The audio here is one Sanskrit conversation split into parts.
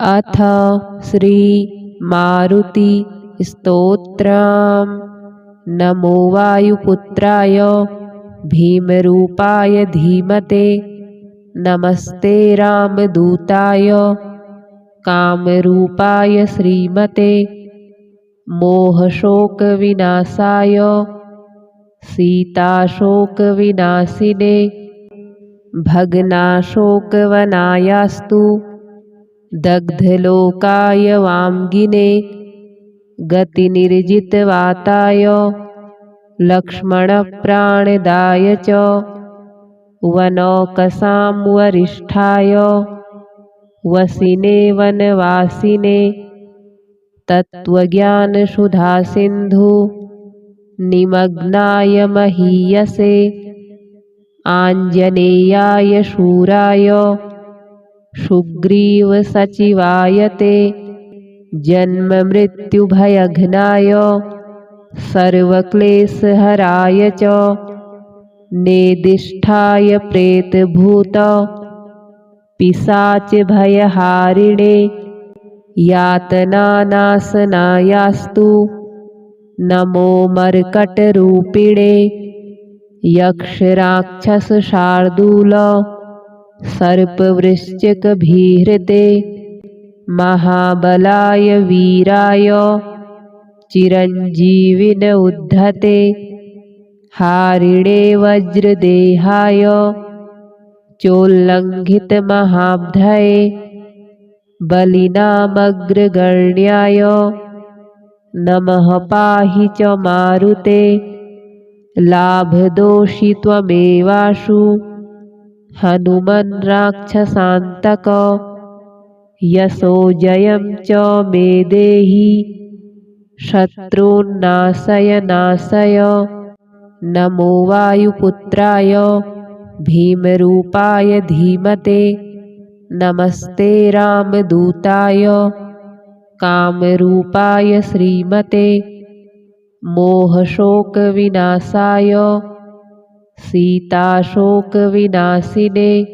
अथ श्री मारुति स्तोत्रम्। नमो वायुपुत्राय भीमरूपाय धीमते। नमस्ते रामदूताय कामरूपाय श्रीमते। मोहशोकविनाशाय सीताशोकविनाशिने। भग्नाशोकवनायास्तु दग्धलोकाय वाङ्गिने। गतिनिर्जितवाताय लक्ष्मणप्राणदाय च वनौकसां वरिष्ठाय वसिने वनवासिने। तत्त्वज्ञानसुधासिन्धु निमग्नाय महीयसे। आञ्जनेयाय शूराय सुग्रीवसचिवाय ते। जन्ममृत्युभयघ्नाय सर्वक्लेशहराय च नेदिष्ठाय प्रेतभूत पिशाचभयहारिणे। यातनानाशनायास्तु नमो मर्कटरूपिणे। यक्षराक्षसशार्दूल सर्पवृश्चिकभीहृते। महाबलाय वीराय चिरञ्जीविन उद्धते। हारिणे वज्रदेहाय चोल्लङ्घितमहाब्धये। बलिनामग्रगण्याय नमः पाहि च मारुते। लाभदोषि त्वमेवाशु हनुमन् राक्षसान्तक। यशो जयं च मे देहि शत्रून्नाशय नाशय। नमो वायुपुत्राय भीमरूपाय धीमते। नमस्ते रामदूताय कामरूपाय श्रीमते। मोहशोकविनाशाय सीताशोकविनाशिने।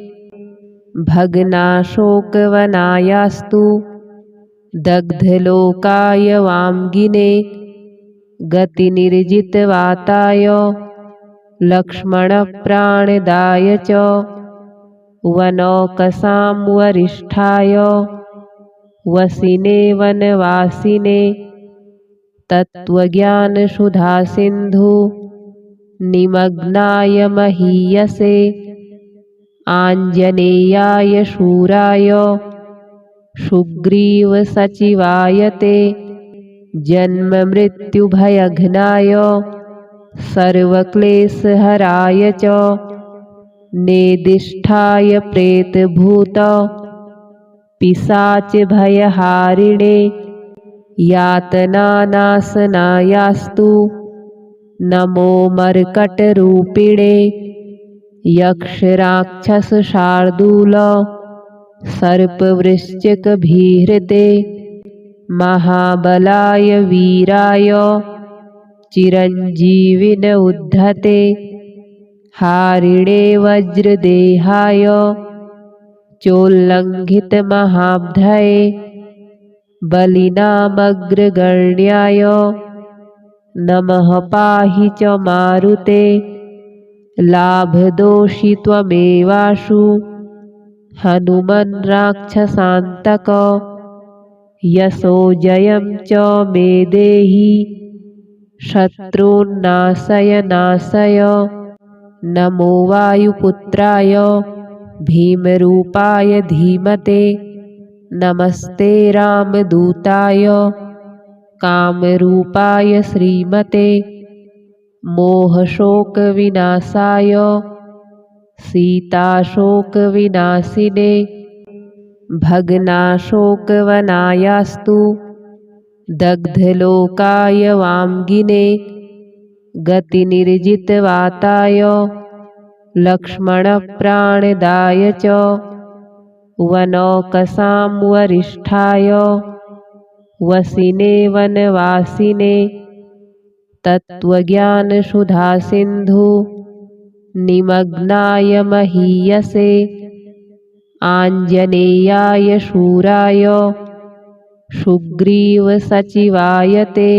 भग्नाशोकवनायास्तु दग्धलोकाय वाङ्गिने। गतिनिर्जितवाताय लक्ष्मणप्राणदाय च वनौकसां वरिष्ठाय वसिने वनवासिने। तत्त्वज्ञानसुधासिन्धु निमग्नाय महीयसे। आञ्जनेयाय शूराय सुग्रीवसचिवाय ते। जन्ममृत्युभयघ्नाय सर्वक्लेशहराय च नेदिष्ठाय प्रेतभूत पिशाचभयहारिणे। यातनानाशनायास्तु नमो मर्कटरूपिणे। यक्षराक्षसशार्दूल सर्पवृश्चिकभीहृते। महाबलाय वीराय चिरञ्जीविन उद्धते। हारिणे वज्रदेहाय चोल्लङ्घितमहाब्धये। बलिनामग्रगण्याय नमः पाहि च मारुते। लाभदोषि त्वमेवाशु हनुमन् राक्षसान्तक। यशो जयं च मे देहि शत्रून्नाशय नाशय। नमो वायुपुत्राय भीमरूपाय धीमते। नमस्ते रामदूताय कामरूपाय श्रीमते। मोहशोकविनाशाय सीताशोकविनाशिने। भग्नाशोकवनायास्तु दग्धलोकाय वाङ्गिने। गतिनिर्जितवाताय लक्ष्मणप्राणदाय च वनौकसां वरिष्ठाय वसिने वनवासिने। तत्त्वज्ञानसुधासिन्धु निमग्नाय महीयसे। आञ्जनेयाय शूराय सुग्रीवसचिवाय ते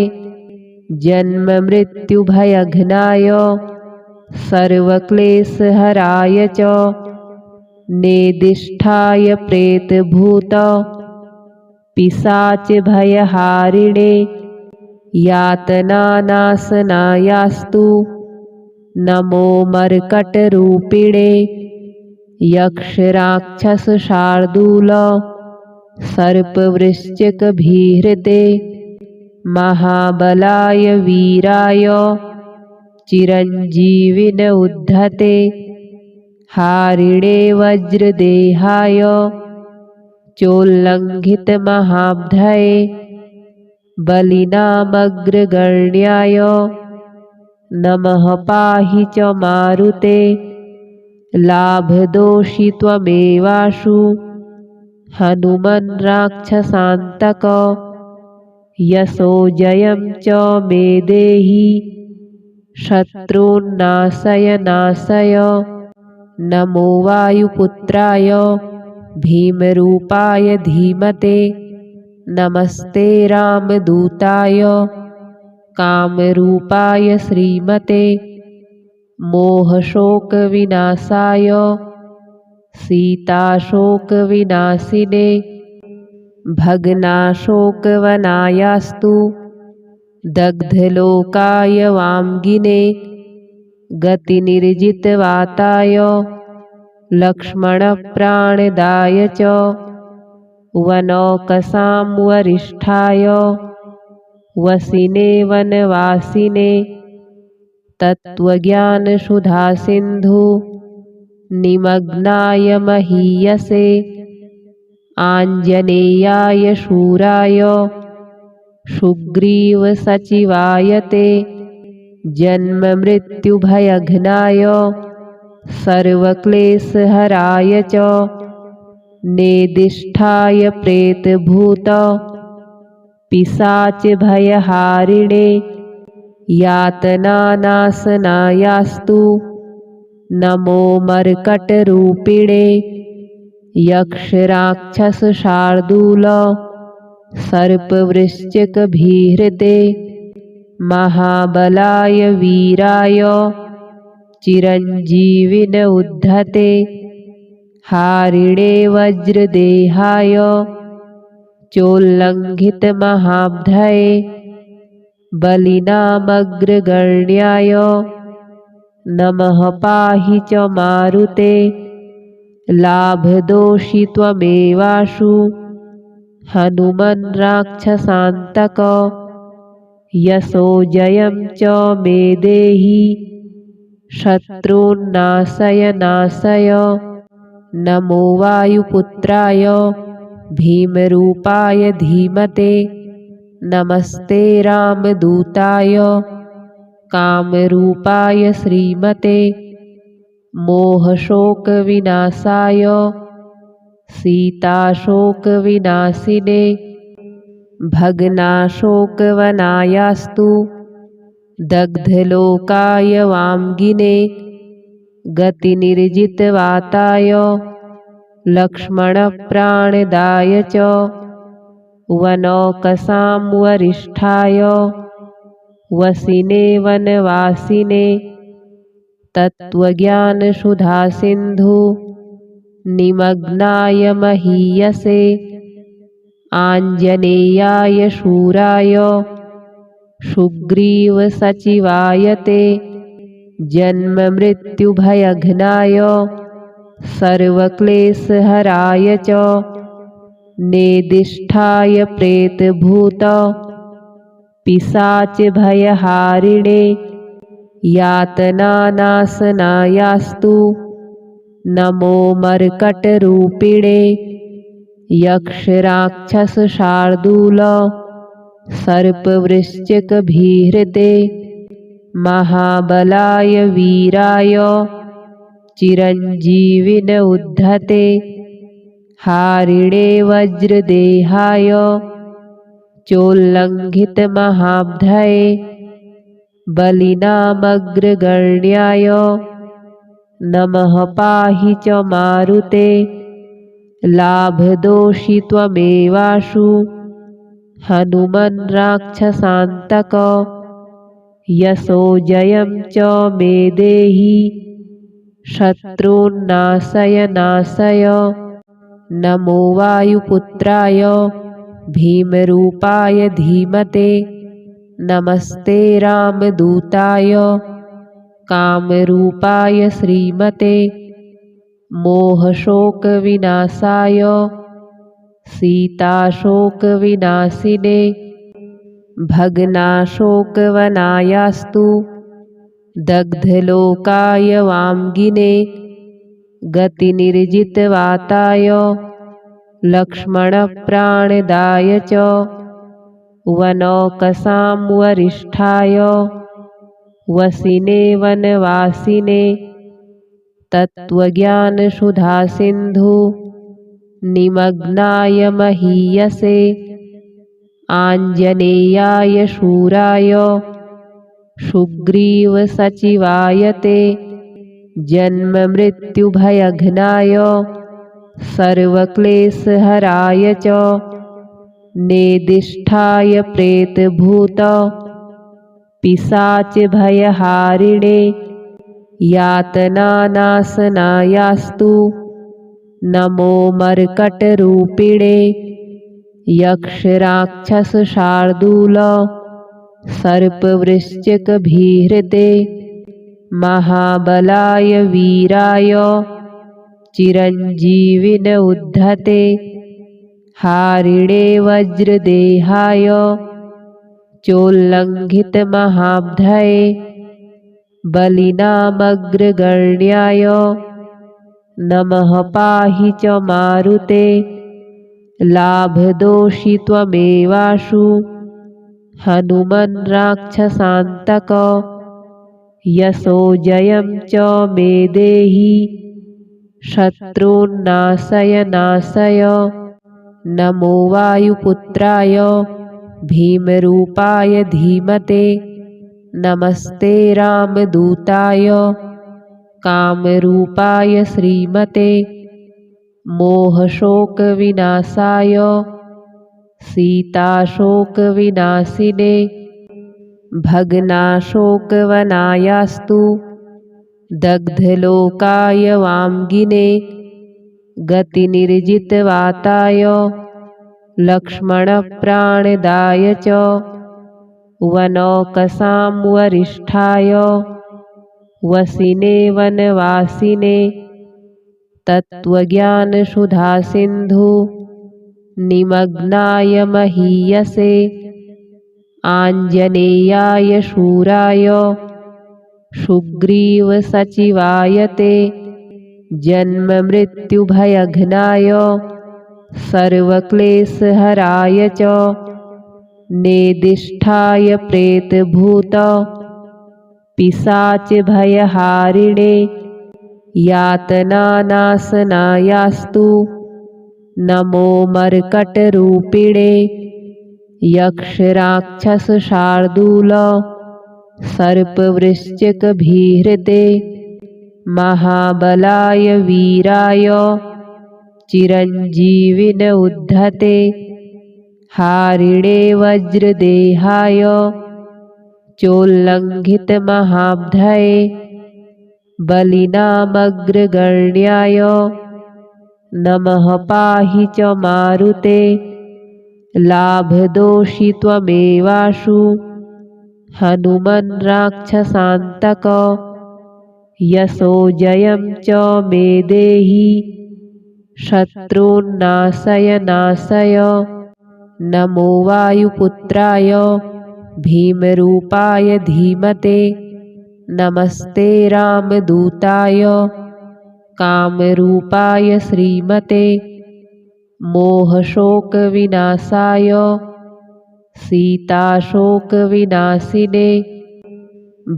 जन्ममृत्युभयघ्नाय सर्वक्लेशहराय च नेदिष्ठाय प्रेतभूत पिशाचभयहारिणे यातनानाशनायास्तु नमो मर्कटरूपिणे यक्षराक्षसशार्दूल सर्पवृश्चिकभीहृते महाबलाय वीराय चिरञ्जीविन उद्धते हारिणे वज्रदेहाय चोल्लङ्घितमहाब्धये बलिनामग्रगण्याय नमः पाहि च मारुते लाभदोषि त्वमेवाशु हनुमन् राक्षसान्तक यशो जयं च मे देहि शत्रून्नाशय नाशय नमो वायुपुत्राय भीमरूपाय धीमते नमस्ते रामदूताय कामरूपाय श्रीमते मोहशोकविनाशाय सीताशोकविनाशिने भग्नाशोकवनायास्तु दग्धलोकाय वाङ्गिने गतिनिर्जितवाताय लक्ष्मणप्राणदाय च वनौकसां वरिष्ठाय वसिने वनवासिने तत्त्वज्ञानसुधासिन्धु निमग्नाय महीयसे आञ्जनेयाय शूराय सुग्रीवसचिवाय ते जन्ममृत्युभयघ्नाय सर्वक्लेशहराय च नेदिष्ठाय प्रेतभूत पिशाचभयहारिणे यातनानाशनायास्तु नमो मर्कटरूपिणे यक्षराक्षसशार्दूल सर्पवृश्चिकभीहृते महाबलाय वीराय चिरञ्जीविन उद्धते हारिणे वज्रदेहाय चोल्लङ्घितमहाब्धये बलिनामग्रगण्याय नमः पाहि च मारुते लाभदोषि त्वमेवाशु हनुमन् राक्षसान्तक यशो जयं च मे देहि शत्रून्नाशय नाशय नमो वायुपुत्राय भीमरूपाय धीमते नमस्ते रामदूताय कामरूपाय श्रीमते मोहशोकविनाशाय सीताशोकविनाशिने भग्नाशोकवनायास्तु दग्धलोकाय वाङ्गिने गतिनिर्जितवाताय लक्ष्मणप्राणदाय च वनौकसां वरिष्ठाय वसिने वनवासिने तत्त्वज्ञानसुधासिन्धु निमग्नाय महीयसे आञ्जनेयाय शूराय सुग्रीवसचिवाय ते जन्ममृत्युभयघ्नाय सर्वक्लेशहराय च नेदिष्ठाय प्रेतभूत पिशाचभयहारिणे यातनानाशनायास्तु नमो मर्कटरूपिणे यक्षराक्षसशार्दूल सर्पवृश्चिकभीहृते महाबलाय वीराय चिरञ्जीविन उद्धते हारिणे वज्रदेहाय चोल्लङ्घितमहाब्धये बलिनामग्रगण्याय नमः पाहि च मारुते लाभदोषि त्वमेवाशु हनुमन् राक्षसान्तक यशो जयं च मे देहि शत्रून्नाशय नाशय नमो वायुपुत्राय भीमरूपाय धीमते नमस्ते रामदूताय कामरूपाय श्रीमते मोहशोकविनाशाय सीताशोकविनाशिने भग्नाशोकवनायास्तु दग्धलोकाय वाङ्गिने गतिनिर्जितवाताय लक्ष्मणप्राणदाय च वनौकसां वरिष्ठाय वसिने वनवासिने तत्त्वज्ञानसुधासिन्धु निमग्नाय महीयसे आञ्जनेयाय शूराय सुग्रीवसचिवाय ते जन्ममृत्युभयघ्नाय सर्वक्लेशहराय च नेदिष्ठाय प्रेतभूत पिशाचभयहारिणे यातनानाशनायास्तु नमो मर्कटरूपिणे यक्षराक्षसशार्दूल सर्पवृश्चिकभीहृते महाबलाय वीराय चिरञ्जीविन उद्धते हारिणे वज्रदेहाय चोल्लङ्घितमहाब्धये बलिनामग्रगण्याय नमः पाहि च मारुते लाभदोषि त्वमेवाशु हनुमन् राक्षसान्तक यशो जयं च मे देहि शत्रून्नाशय नाशय नमो वायुपुत्राय भीमरूपाय धीमते नमस्ते रामदूताय कामरूपाय श्रीमते मोहशोकविनाशाय सीताशोकविनाशिने भग्नाशोकवनायास्तु दग्धलोकाय वाङ्गिने गतिनिर्जितवाताय लक्ष्मणप्राणदाय च वनौकसां वरिष्ठाय वसिने वनवासिने तत्त्वज्ञानसुधासिन्धु निमग्नाय महीयसे आञ्जनेयाय शूराय सुग्रीवसचिवाय ते जन्ममृत्युभयघ्नाय सर्वक्लेशहराय च नेदिष्ठाय प्रेतभूत पिशाचभयहारिणे यातनानाशनायास्तु नमो मर्कटरूपिणे यक्षराक्षसशार्दूल सर्पवृश्चिकभीहृते महाबलाय वीराय चिरञ्जीविन उद्धते हारिणे वज्रदेहाय चोल्लङ्घितमहाब्धये बलिनामग्रगण्याय नमः पाहि च मारुते लाभदोषि त्वमेवाशु हनुमन् राक्षसान्तक यशो जयं च मे देहि शत्रून्नाशय नाशय नमो वायुपुत्राय भीमरूपाय धीमते नमस्ते रामदूताय कामरूपाय श्रीमते मोहशोकविनाशाय सीताशोकविनाशिने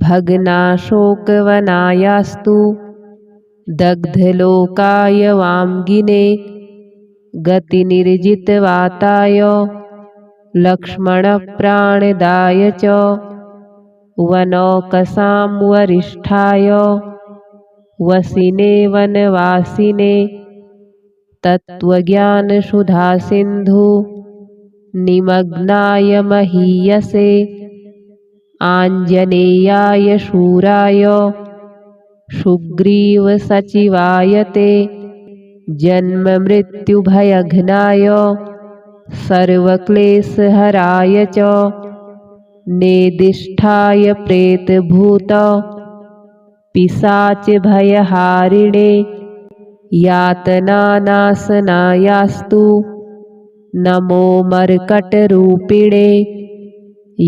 भग्नाशोकवनायास्तु दग्धलोकाय वाङ्गिने गतिनिर्जितवाताय लक्ष्मणप्राणदाय च वनौकसां वरिष्ठाय वसिने वनवासिने तत्त्वज्ञानसुधासिन्धु निमग्नाय महीयसे आञ्जनेयाय शूराय सुग्रीवसचिवाय ते जन्ममृत्युभयघ्नाय सर्वक्लेशहराय च नेदिष्ठाय प्रेतभूत पिशाचभयहारिणे यातनानाशनायास्तु नमो मर्कटरूपिणे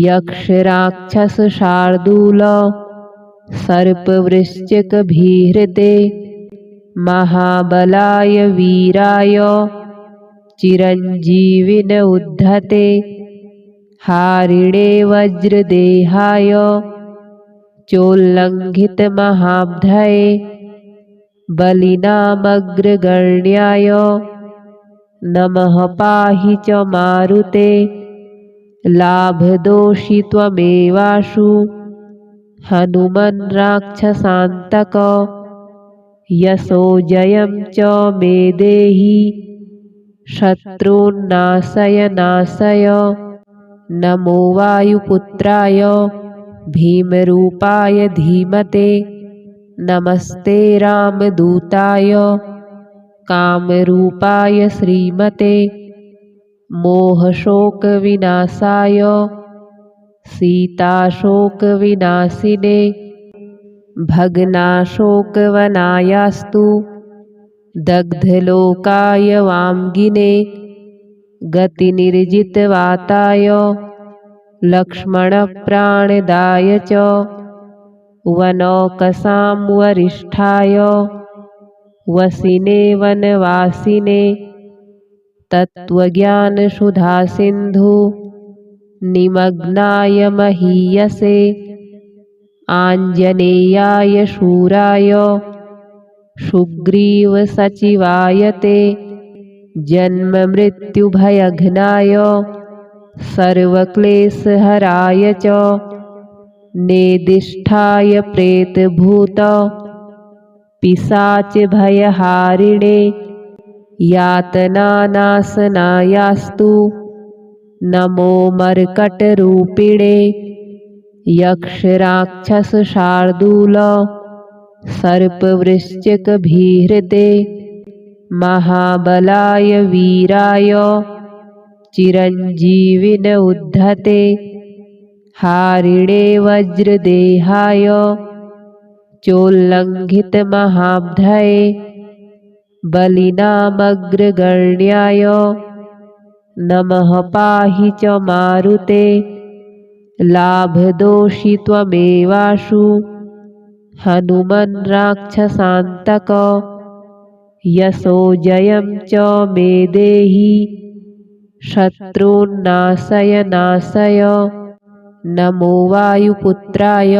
यक्षराक्षसशार्दूल सर्पवृश्चिकभीहृते महाबलाय वीराय चिरञ्जीविन उद्धते हारिणे वज्रदेहाय चोल्लङ्घितमहाब्धये बलिनामग्रगण्याय नमः पाहि च मारुते लाभदोषि त्वमेवाशु हनुमन् राक्षसान्तक यशो जयं च मे देहि शत्रून्नाशय नाशय नमो वायुपुत्राय भीमरूपाय धीमते नमस्ते रामदूताय कामरूपाय श्रीमते मोहशोकविनाशाय सीताशोकविनाशिने भग्नाशोकवनायास्तु दग्धलोकाय वाङ्गिने गतिनिर्जितवाताय लक्ष्मणप्राणदाय च वनौकसां वरिष्ठाय वसिने वनवासिने तत्त्वज्ञानसुधासिन्धु निमग्नाय महीयसे आञ्जनेयाय शूराय सुग्रीवसचिवाय ते जन्ममृत्युभयघ्नाय सर्वक्लेशहराय च नेदिष्ठाय प्रेतभूत पिशाचभयहारिणे यातनानाशनायास्तु नमो मर्कटरूपिणे यक्षराक्षसशार्दूल सर्पवृश्चिकभीहृते महाबलाय वीराय चिरञ्जीविन उद्धते हारिणे वज्रदेहाय चोल्लङ्घितमहाब्धये बलिनामग्रगण्याय नमः पाहि च मारुते लाभदोषि त्वमेवाशु हनुमन् राक्षसान्तक यशो जयं च मे देहि शत्रून्नाशय नाशय नमो वायुपुत्राय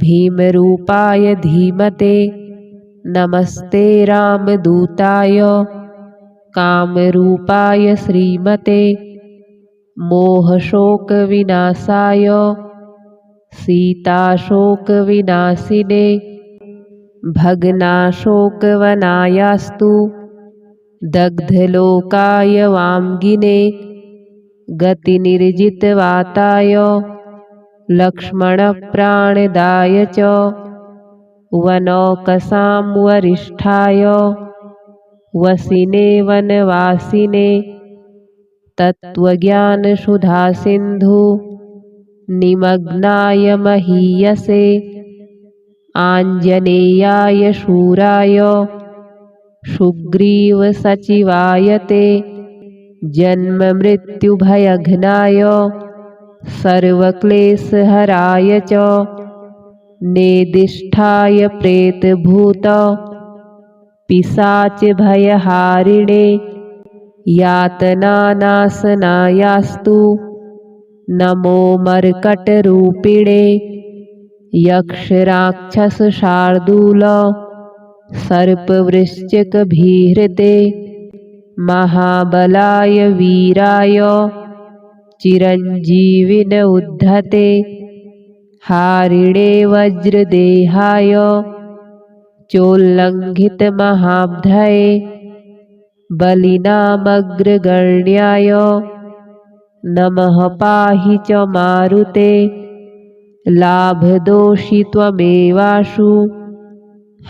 भीमरूपाय धीमते नमस्ते रामदूताय कामरूपाय श्रीमते मोहशोकविनाशाय सीताशोकविनाशिने भग्नाशोकवनायास्तु दग्धलोकाय वाङ्गिने गतिनिर्जितवाताय लक्ष्मणप्राणदाय च वनौकसां वरिष्ठाय वसिने वनवासिने तत्त्वज्ञानसुधासिन्धु निमग्नाय महीयसे आञ्जनेयाय शूराय सुग्रीवसचिवाय ते जन्ममृत्युभयघ्नाय सर्वक्लेशहराय च नेदिष्ठाय प्रेतभूत पिशाचभयहारिणे यातनानाशनायास्तु नमो मर्कटरूपिणे यक्षराक्षसशार्दूल सर्पवृश्चिकभीहृते महाबलाय वीराय चिरञ्जीविन उद्धते हारिणे वज्रदेहाय चोल्लङ्घितमहाब्धये बलिनामग्रगण्याय नमः पाहि च मारुते लाभदोषि त्वमेवाशु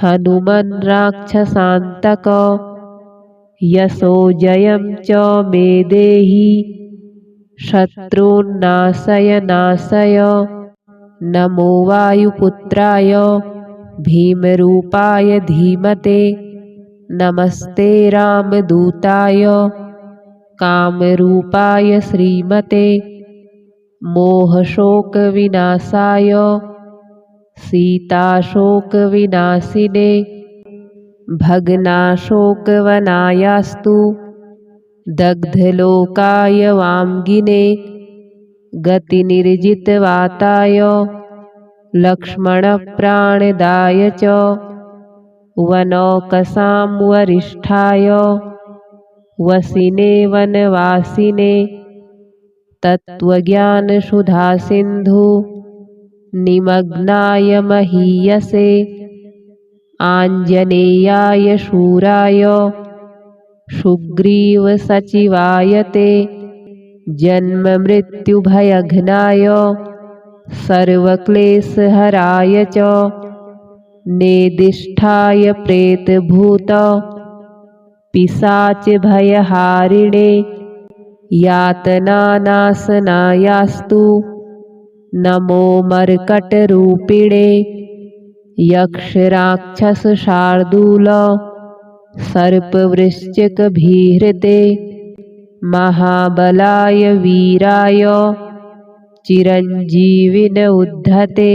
हनुमन् राक्षसान्तक यशो जयं च मे देहि शत्रून्नाशय नाशय नमो वायुपुत्राय भीमरूपाय धीमते नमस्ते रामदूताय कामरूपाय श्रीमते मोहशोकविनाशाय सीताशोकविनाशिने भग्नाशोकवनायास्तु दग्धलोकाय वाङ्गिने गतिनिर्जितवाताय लक्ष्मणप्राणदाय च वनौकसां वरिष्ठाय वसिने वनवासिने तत्त्वज्ञानसुधासिन्धु निमग्नाय महीयसे आञ्जनेयाय शूराय सुग्रीवसचिवाय ते जन्ममृत्युभयघ्नाय सर्वक्लेशहराय च नेदिष्ठाय प्रेतभूत पिशाचभयहारिणे यातनानाशनायास्तु नमो मर्कटरूपिणे यक्षराक्षसशार्दूल सर्पवृश्चिकभीहृते महाबलाय वीराय चिरञ्जीविन उद्धते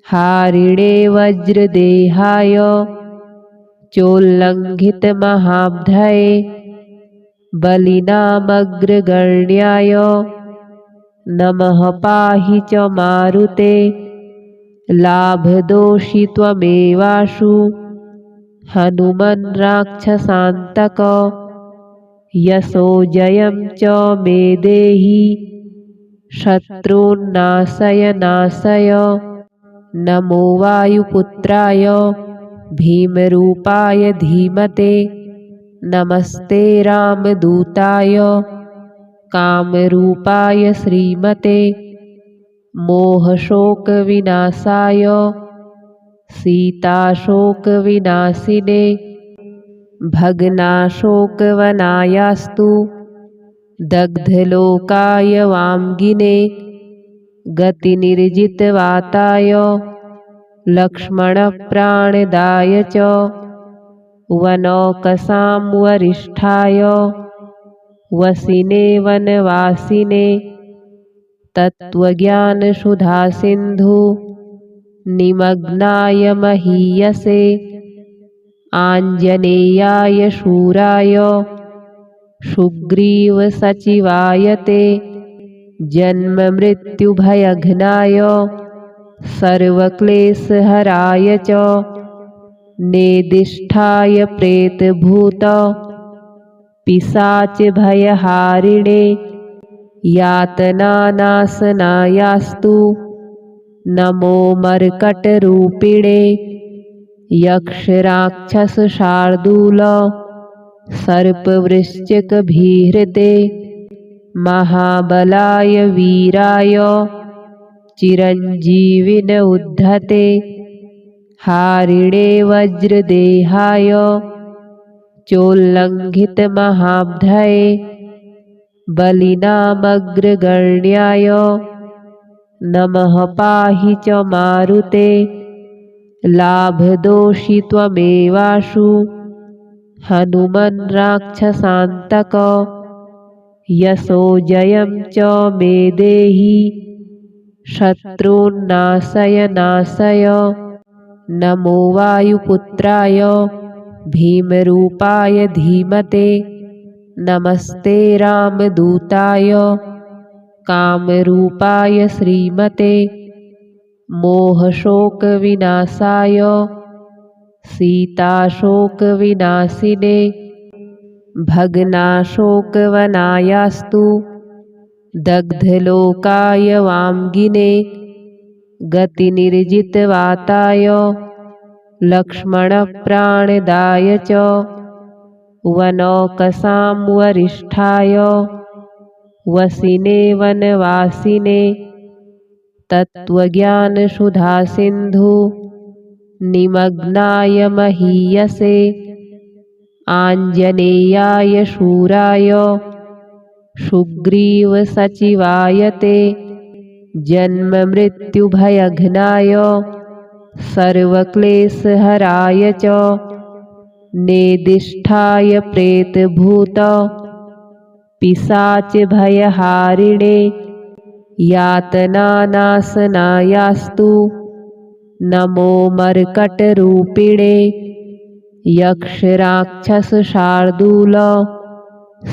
हारिणे वज्रदेहाय चोल्लङ्घितमहाब्धये बलिनामग्रगण्याय नमः पाहि च मारुते लाभदोषि त्वमेवाशु हनुमन् राक्षसान्तक यशो जयं च मे देहि शत्रून्नाशय नाशय नमो वायुपुत्राय भीमरूपाय धीमते नमस्ते रामदूताय कामरूपाय श्रीमते मोहशोकविनाशाय सीताशोकविनाशिने भग्नाशोकवनायास्तु दग्धलोकाय वाङ्गिने गतिनिर्जितवाताय लक्ष्मणप्राणदाय च वनौकसां वरिष्ठाय वसिने वनवासिने तत्त्वज्ञानसुधासिन्धु निमग्नाय महीयसे आञ्जनेयाय शूराय सुग्रीवसचिवाय ते जन्ममृत्युभयघ्नाय सर्वक्लेशहराय च नेदिष्ठाय प्रेतभूत पिशाचभयहारिणे यातनानाशनायास्तु नमो मर्कटरूपिणे यक्षराक्षसशार्दूल सर्पवृश्चिकभीहृते महाबलाय वीराय चिरञ्जीविन उद्धते हारिणे वज्रदेहाय चोल्लङ्घितमहाब्धये बलिनामग्रगण्याय नमः पाहि च मारुते लाभदोषि त्वमेवाशु हनुमन् राक्षसान्तक यशो जयं च मे देहि शत्रून्नाशय नाशय नमो वायुपुत्राय भीमरूपाय धीमते नमस्ते रामदूताय कामरूपाय श्रीमते मोहशोकविनाशाय सीताशोकविनाशिने भग्नाशोकवनायास्तु दग्धलोकाय वाङ्गिने गतिनिर्जितवाताय लक्ष्मणप्राणदाय च वनौकसां वरिष्ठाय वसिने वनवासिने तत्त्वज्ञानसुधासिन्धु निमग्नाय महीयसे आञ्जनेयाय शूराय सुग्रीवसचिवाय ते जन्ममृत्युभयघ्नाय सर्वक्लेशहराय च नेदिष्ठाय प्रेतभूत पिशाचभयहारिणे यातनानाशनायास्तु नमो मर्कटरूपिणे यक्षराक्षसशार्दूल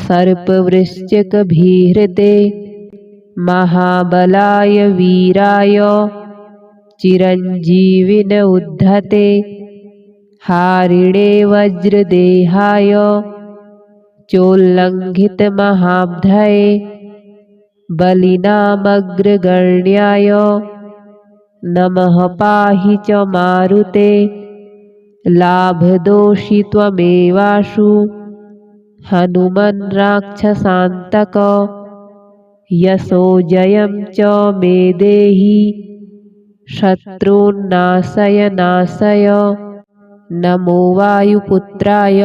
सर्पवृश्चिकभीहृते महाबलाय वीराय चिरञ्जीविन उद्धते हारिणे वज्रदेहाय चोल्लङ्घितमहाब्धये बलिनामग्रगण्याय नमः पाहि च मारुते लाभदोषि त्वमेवाशु हनुमन् राक्षसान्तक यशो जयं च मे देहि शत्रून्नाशय नाशय नमो वायुपुत्राय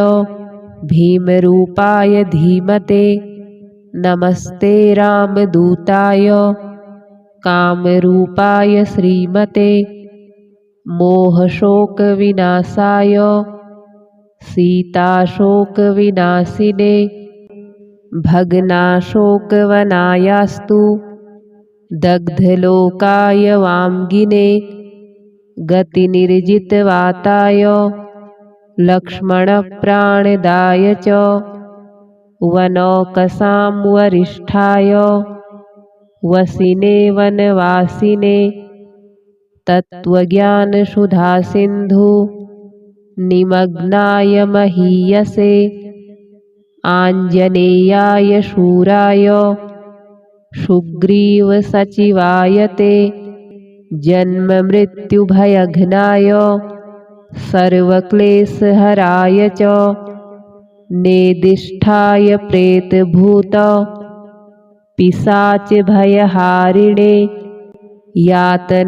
भीमरूपाय धीमते नमस्ते रामदूताय कामरूपाय श्रीमते मोहशोकविनाशाय सीताशोकविनाशिने भग्नाशोकवनायास्तु दग्धलोकाय वाङ्गिने गतिनिर्जितवाताय लक्ष्मणप्राणदाय च वनौकसां वरिष्ठाय वसिने वनवासिने तत्त्वज्ञानसुधासिन्धु निमग्नाय महीयसे आञ्जनेयाय शूराय सुग्रीवसचिवाय ते जन्ममृत्युभयघ्नाय सर्वक्लेशहराय च नेदिष्ठाय प्रेतभूत पिशाचभयहारिणे यातनानाशनायास्तु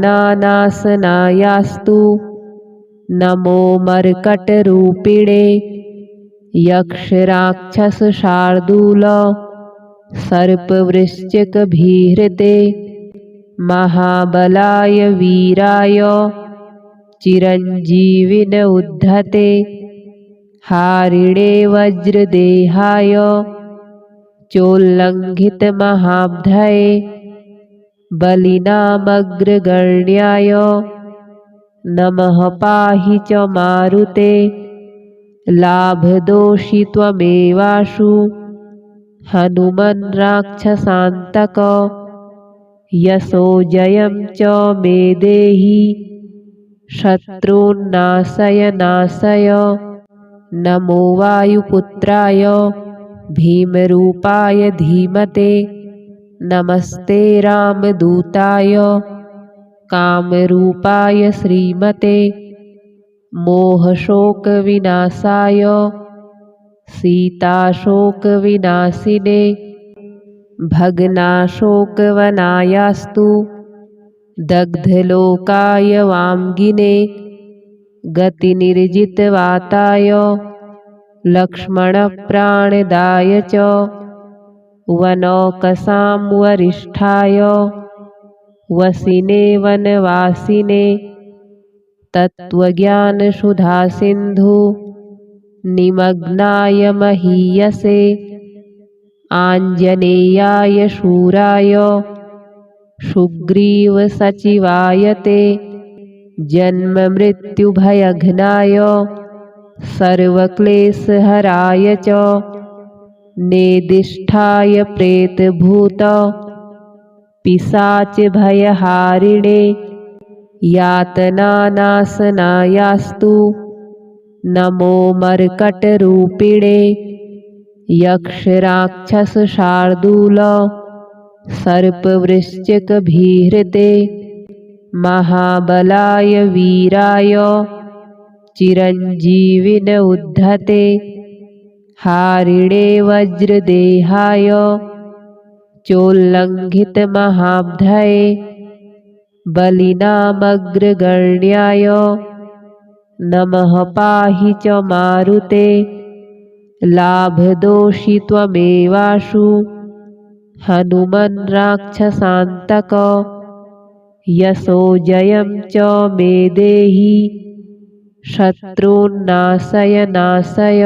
नमो मर्कटरूपिणे यक्षराक्षसशार्दूल सर्पवृश्चिकभीहृते महाबलाय वीराय चिरञ्जीविन उद्धते हारिणे वज्रदेहाय चोल्लङ्घितमहाब्धये बलिनामग्रगण्याय नमः पाहि च मारुते लाभदोषि त्वमेवाशु हनुमन् राक्षसान्तक यशो जयं च मे देहि शत्रून्नाशय नाशय नमो वायुपुत्राय भीमरूपाय धीमते नमस्ते रामदूताय कामरूपाय श्रीमते मोहशोकविनाशाय सीताशोकविनाशिने भग्नाशोकवनायास्तु दग्धलोकाय वाङ्गिने गतिनिर्जितवाताय लक्ष्मणप्राणदाय च वनौकसां वरिष्ठाय वसिने वनवासिने तत्त्वज्ञानसुधासिन्धु निमग्नाय महीयसे आञ्जनेयाय शूराय सुग्रीवसचिवाय ते जन्ममृत्युभयघ्नाय सर्वक्लेशहराय च नेदिष्ठाय प्रेतभूत पिशाचभयहारिणे यातनानाशनायास्तु नमो मर्कटरूपिणे यक्षराक्षसशार्दूल सर्पवृश्चिकभीहृते महाबलाय वीराय चिरञ्जीविन उद्धते हारिणे वज्रदेहाय चोल्लङ्घितमहाब्धये बलिनामग्रगण्याय नमः पाहि च मारुते लाभदोषि त्वमेवाशु हनुमन् राक्षसान्तक यशो जयं च मे देहि शत्रून्नाशय नाशय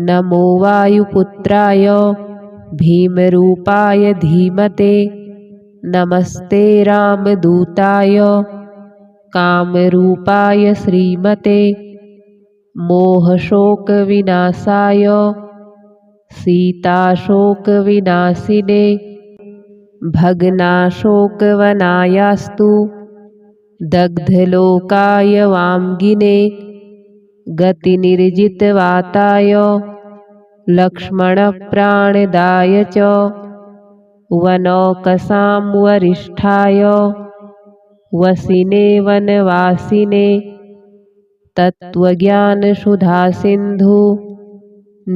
नमो वायुपुत्राय भीमरूपाय धीमते नमस्ते रामदूताय कामरूपाय श्रीमते मोहशोकविनाशाय सीताशोकविनाशिने भग्नाशोकवनायास्तु दग्धलोकाय वाङ्गिने गतिनिर्जितवाताय लक्ष्मणप्राणदाय च वनौकसां वरिष्ठाय वसिने वनवासिने तत्त्वज्ञानसुधासिन्धु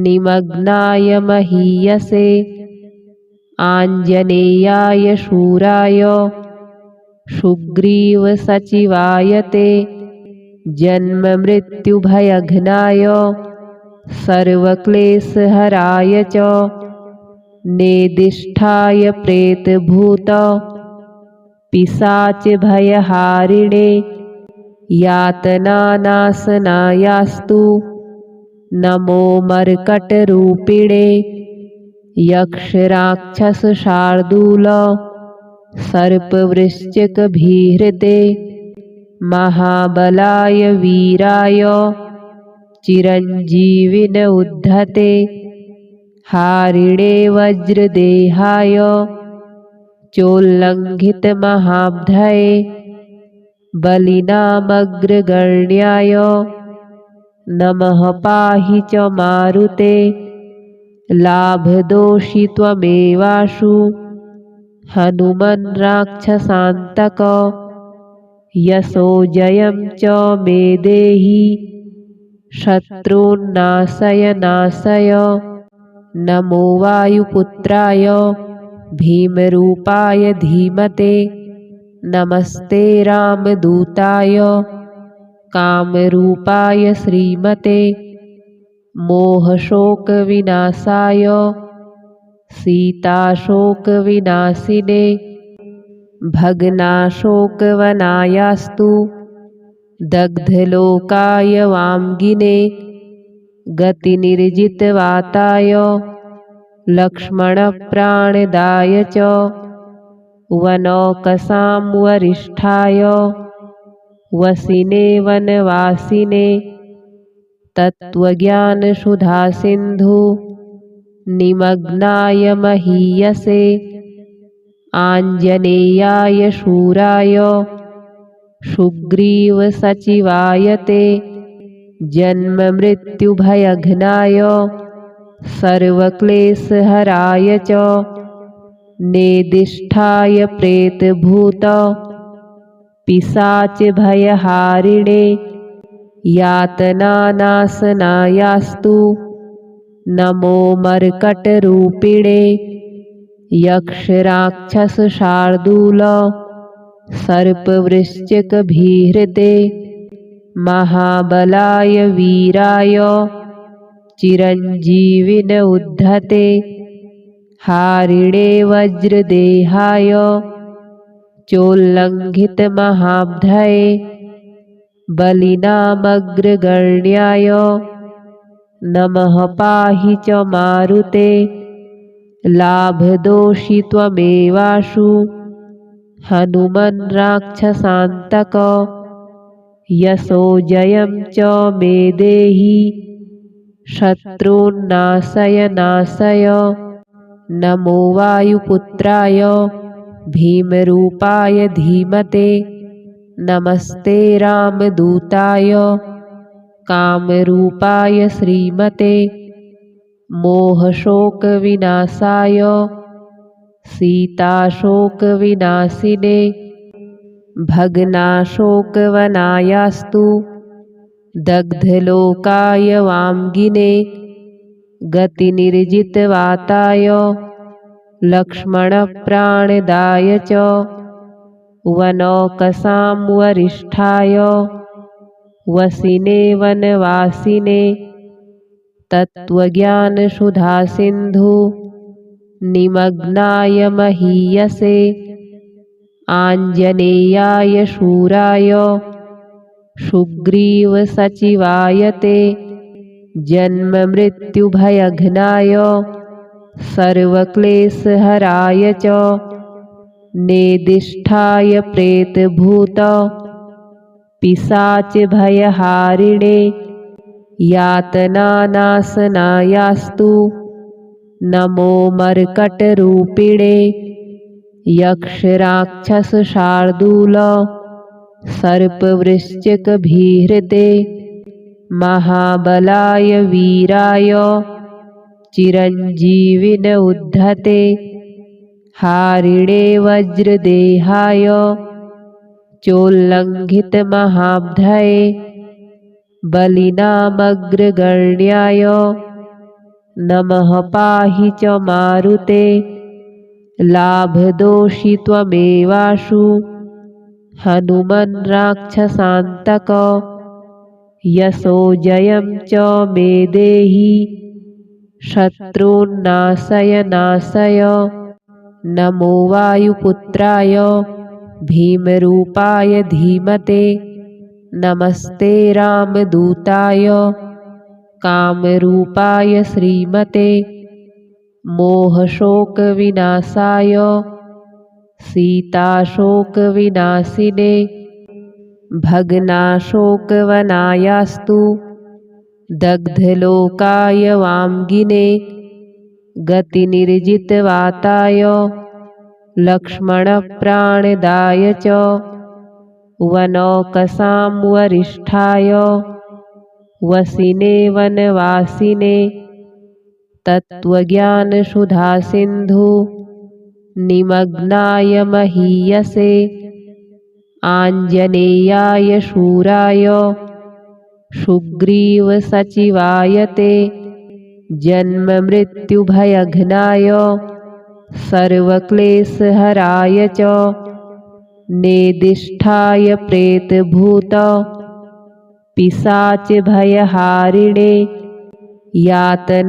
निमग्नाय महीयसे आञ्जनेयाय शूराय सुग्रीवसचिवाय ते जन्ममृत्युभयघ्नाय सर्वक्लेशहराय च नेदिष्ठाय प्रेतभूत पिशाचभयहारिणे यातनानाशनायास्तु नमो मर्कटरूपिणे यक्षराक्षसशार्दूल सर्पवृश्चिकभीहृते महाबलाय वीराय चिरञ्जीविन उद्धते हारिणे वज्रदेहाय चोल्लङ्घितमहाब्धये बलिनामग्रगण्याय नमः पाहि च मारुते लाभदोषि त्वमेवाशु हनुमन् राक्षसान्तक यशो जयं च मे देहि शत्रून्नाशय नाशय नमो वायुपुत्राय भीमरूपाय धीमते नमस्ते रामदूताय कामरूपाय श्रीमते मोहशोकविनाशाय सीताशोकविनाशिने भग्नाशोकवनायास्तु दग्धलोकाय वाङ्गिने गतिनिर्जितवाताय लक्ष्मणप्राणदाय च वनौकसां वरिष्ठाय वसिने वनवासिने तत्त्वज्ञानसुधासिन्धु निमग्नाय महीयसे आञ्जनेयाय शूराय सुग्रीवसचिवाय ते जन्ममृत्युभयघ्नाय सर्वक्लेशहराय च नेदिष्ठाय प्रेतभूत पिशाचभयहारिणे यातनानाशनायास्तु नमो मर्कटरूपिणे यक्षराक्षसशार्दूल सर्पवृश्चिकभीहृते महाबलाय वीराय चिरञ्जीविन उद्धते हारिणे वज्रदेहाय चोल्लङ्घितमहाब्धये बलिनामग्रगण्याय नमः पाहि च मारुते लाभदोषि त्वमेवाशु हनुमन् राक्षसान्तक यशो जयं च मे देहि शत्रून्नाशय नाशय नमो वायुपुत्राय भीमरूपाय धीमते नमस्ते रामदूताय कामरूपाय श्रीमते मोहशोकविनाशाय सीताशोकविनाशिने भग्नाशोकवनायास्तु दग्धलोकाय वाङ्गिने गतिनिर्जितवाताय लक्ष्मणप्राणदाय च वनौकसां वरिष्ठाय वसिने वनवासिने तत्त्वज्ञानसुधासिन्धु निमग्नाय महीयसे आञ्जनेयाय शूराय सुग्रीवसचिवाय ते जन्ममृत्युभयघ्नाय सर्वक्लेशहराय च नेदिष्ठाय प्रेतभूत पिशाचभयहारिणे यातनानाशनायास्तु नमो मर्कटरूपिणे यक्षराक्षसशार्दूल सर्पवृश्चिकभीहृते महाबलाय वीराय चिरञ्जीविन उद्धते हारिणे वज्रदेहाय चोल्लङ्घितमहाब्धये बलिनामग्रगण्याय नमः पाहि च मारुते लाभदोषि त्वमेवाशु हनुमन् राक्षसान्तक यशो जयं च मे देहि शत्रून्नाशय नाशय नमो वायुपुत्राय भीमरूपाय धीमते नमस्ते रामदूताय कामरूपाय श्रीमते मोहशोकविनाशाय सीताशोकविनाशिने भग्नाशोकवनायास्तु दग्धलोकाय वाङ्गिने गतिनिर्जितवाताय लक्ष्मणप्राणदाय च वनौकसां वरिष्ठाय वसिने वनवासिने तत्त्वज्ञानसुधासिन्धु निमग्नाय महीयसे आञ्जनेयाय शूराय सुग्रीवसचिवाय ते जन्ममृत्युभयघ्नाय सर्वक्लेशहराय च नेदिष्ठाय प्रेतभूत पिशाचभयहारिणे यातनानाशनायास्तु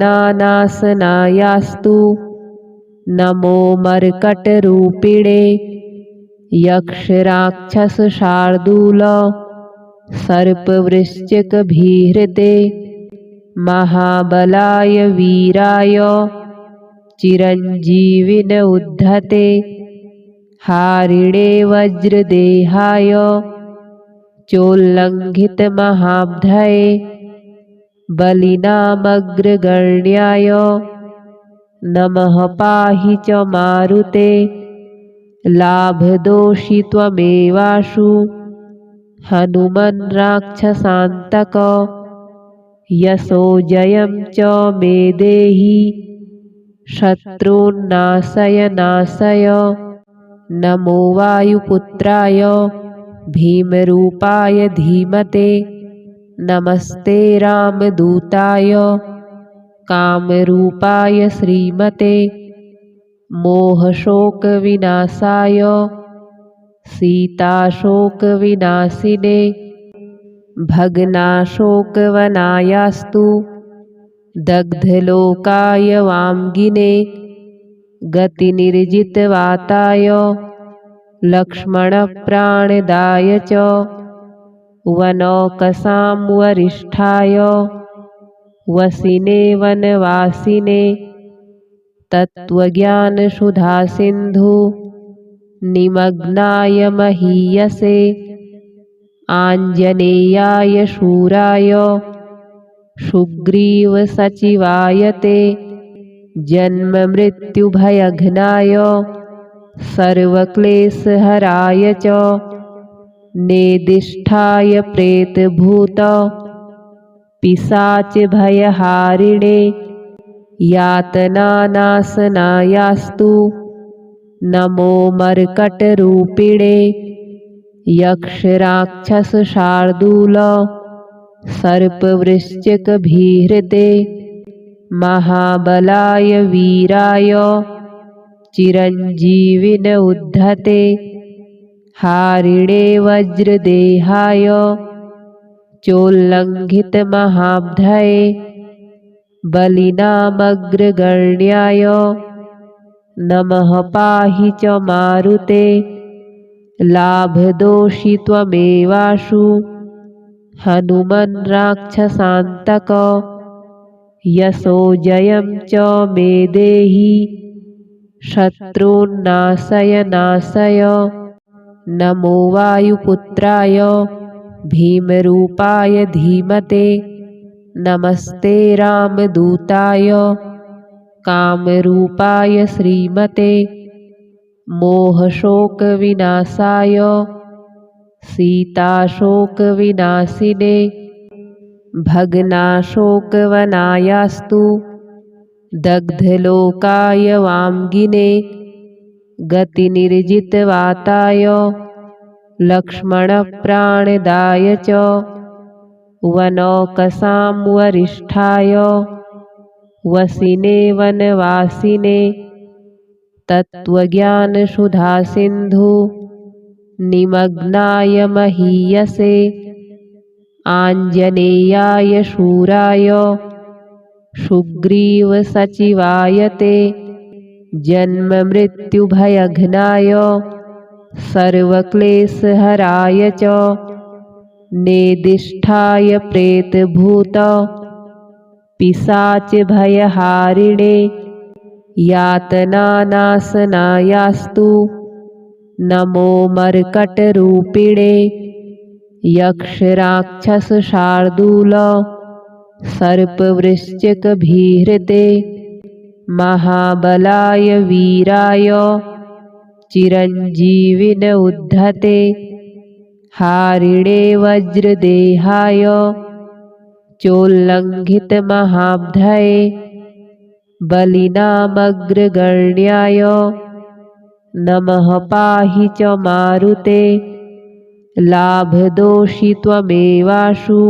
नमो मर्कटरूपिणे यक्षराक्षसशार्दूल सर्पवृश्चिकभीहृते महाबलाय वीराय चिरञ्जीविन उद्धते हारिणे वज्रदेहाय चोल्लङ्घितमहाब्धये बलिनामग्रगण्याय नमः पाहि च मारुते लाभदोषि त्वमेवाशु हनुमन् राक्षसान्तक यशो जयं च मे देहि शत्रून्नाशय नाशय नमो वायुपुत्राय भीमरूपाय धीमते नमस्ते रामदूताय कामरूपाय श्रीमते मोहशोकविनाशाय सीताशोकविनाशिने भग्नाशोकवनायास्तु दग्धलोकाय वाङ्गिने गतिनिर्जितवाताय लक्ष्मणप्राणदाय च वनौकसां वरिष्ठाय वसिने वनवासिने तत्त्वज्ञानसुधासिन्धु निमग्नाय महीयसे आञ्जनेयाय शूराय सुग्रीवसचिवाय ते जन्ममृत्युभयघ्नाय सर्वक्लेशहराय च नेदिष्ठाय प्रेतभूत पिशाचभयहारिणे यातनानाशनायास्तु नमो मर्कटरूपिणे यक्षराक्षसशार्दूल सर्पवृश्चिकभीहृते महाबलाय वीराय चिरञ्जीविन उद्धते हारिणे वज्रदेहाय चोल्लङ्घितमहाब्धये बलिनामग्रगण्याय नमः पाहि च मारुते लाभदोषि त्वमेवाशु हनुमन् राक्षसान्तक यशो जयं च मे देहि शत्रून्नाशय नाशय नमो वायुपुत्राय भीमरूपाय धीमते नमस्ते रामदूताय कामरूपाय श्रीमते मोहशोकविनाशाय सीताशोकविनाशिने भग्नाशोकवनायास्तु दग्धलोकाय वाङ्गिने गतिनिर्जितवाताय लक्ष्मणप्राणदाय च वनौकसां वरिष्ठाय वसिने वनवासिने तत्त्वज्ञानसुधासिन्धु निमग्नाय महीयसे आञ्जनेयाय शूराय सुग्रीवसचिवाय ते जन्ममृत्युभयघ्नाय सर्वक्लेशहराय च नेदिष्ठाय प्रेतभूत पिशाचभयहारिणे यातनानाशनायास्तु नमो मर्कटरूपिणे यक्षराक्षसशार्दूल सर्पवृश्चिकभीहृते महाबलाय वीराय चिरञ्जीविन उद्धते हारिणे वज्रदेहाय चोल्लङ्घितमहाब्धये बलिनामग्रगण्याय नमः पाहि च मारुते लाभदोषि त्वमेवाशु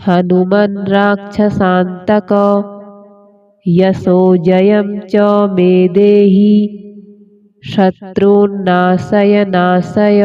हनुमन् राक्षसान्तक यशो जयं च मे देहि शत्रून्नाशय नाशय